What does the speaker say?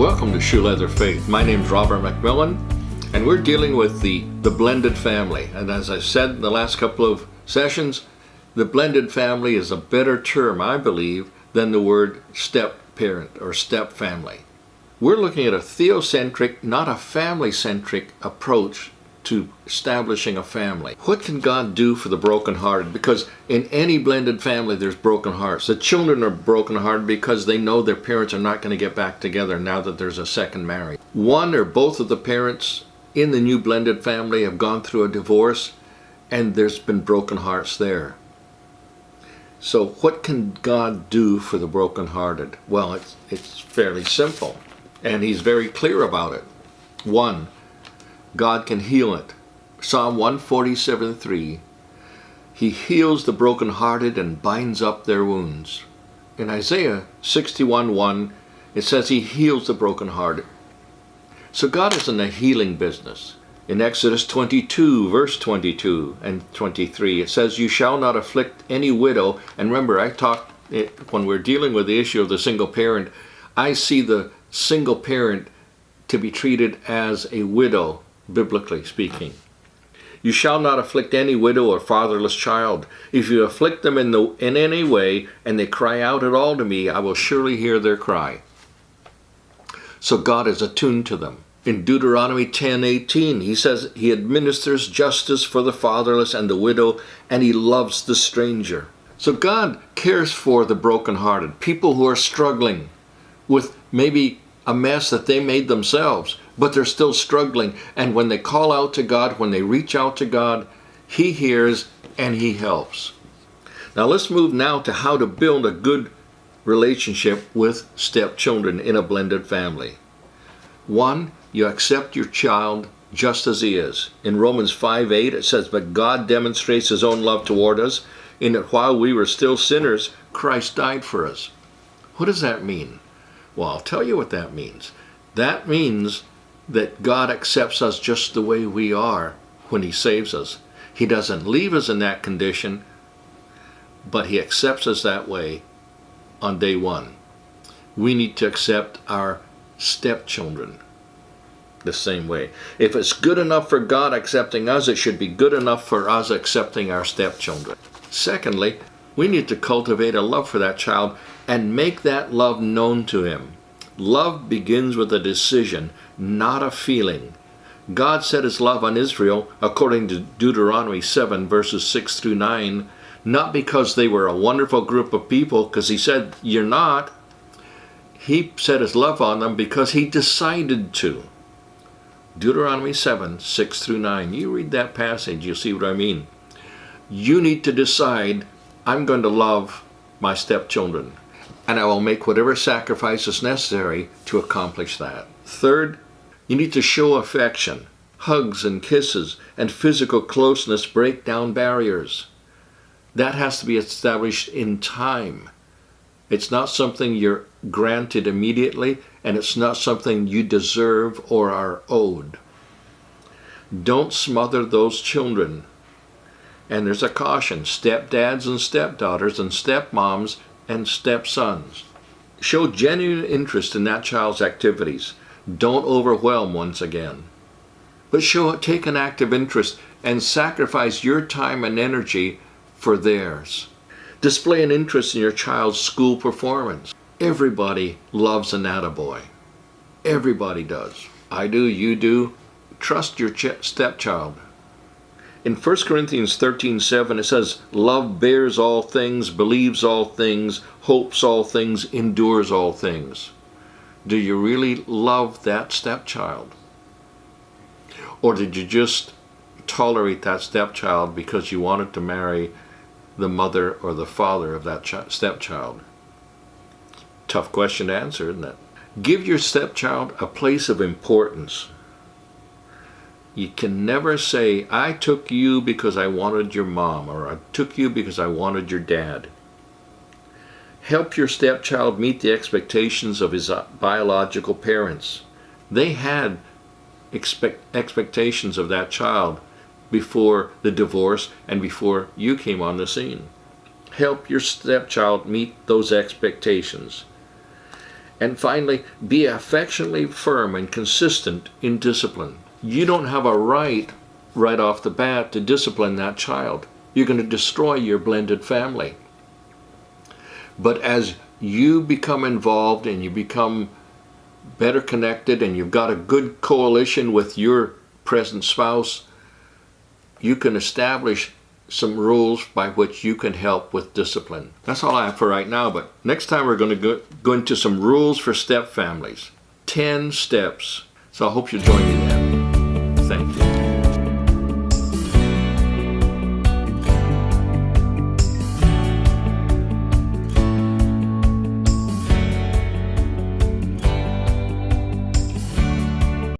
Welcome to Shoe Leather Faith. My name's Robert McMillan, and we're dealing with the blended family. And as I've said in the last couple of sessions, the blended family is a better term, I believe, than the word step-parent or step-family. We're looking at a theocentric, not a family-centric approach to establishing a family. What can God do for the brokenhearted? Because in any blended family, there's broken hearts. The children are brokenhearted because they know their parents are not going to get back together now that there's a second marriage. One or both of the parents in the new blended family have gone through a divorce, and there's been broken hearts there. So what can God do for the brokenhearted? Well, it's fairly simple, and He's very clear about it. One, God can heal it. Psalm 147:3, He heals the brokenhearted and binds up their wounds. In Isaiah 61:1, it says He heals the brokenhearted. So God is in the healing business. In Exodus 22, verse 22 and 23, it says, You shall not afflict any widow. And remember, when we're dealing with the issue of the single parent, I see the single parent to be treated as a widow, biblically speaking. You shall not afflict any widow or fatherless child. If you afflict them in any way, and they cry out at all to me, I will surely hear their cry. So God is attuned to them. In Deuteronomy 10:18, He says He administers justice for the fatherless and the widow, and He loves the stranger. So God cares for the brokenhearted, people who are struggling with maybe a mess that they made themselves, but they're still struggling. And when they call out to God, when they reach out to God, He hears and He helps. Now let's move now to how to build a good relationship with stepchildren in a blended family. One, you accept your child just as he is. In Romans 5:8 it says, But God demonstrates His own love toward us, in that while we were still sinners, Christ died for us. What does that mean? Well, I'll tell you what that means. That means that God accepts us just the way we are when He saves us. He doesn't leave us in that condition, but He accepts us that way on day one. We need to accept our stepchildren the same way. If it's good enough for God accepting us, it should be good enough for us accepting our stepchildren. Secondly, we need to cultivate a love for that child and make that love known to him. Love begins with a decision, not a feeling. God set His love on Israel, according to Deuteronomy 7, verses 6 through 9, not because they were a wonderful group of people, because He said, you're not. He set His love on them because He decided to. Deuteronomy 7, 6 through 9. You read that passage, you'll see what I mean. You need to decide, I'm going to love my stepchildren, and I will make whatever sacrifices necessary to accomplish that. Third, you need to show affection. Hugs and kisses and physical closeness break down barriers. That has to be established in time. It's not something you're granted immediately, and it's not something you deserve or are owed. Don't smother those children. And there's a caution, stepdads and stepdaughters and stepmoms and stepsons. Show genuine interest in that child's activities. Don't overwhelm once again. But take an active interest and sacrifice your time and energy for theirs. Display an interest in your child's school performance. Everybody loves an attaboy. Everybody does. I do, you do. Trust your stepchild. In 1 Corinthians 13:7 it says, Love bears all things, believes all things, hopes all things, endures all things. Do you really love that stepchild? Or did you just tolerate that stepchild because you wanted to marry the mother or the father of that stepchild? Tough question to answer, isn't it? Give your stepchild a place of importance. You can never say, I took you because I wanted your mom, or I took you because I wanted your dad. Help your stepchild meet the expectations of his biological parents. They had expectations of that child before the divorce and before you came on the scene. Help your stepchild meet those expectations. And finally, be affectionately firm and consistent in discipline. You don't have a right off the bat to discipline that child. You're going to destroy your blended family. But as you become involved and you become better connected and you've got a good coalition with your present spouse, you can establish some rules by which you can help with discipline. That's all I have for right now, but next time we're going to go into some rules for step families. 10 steps. So I hope you'll join me then.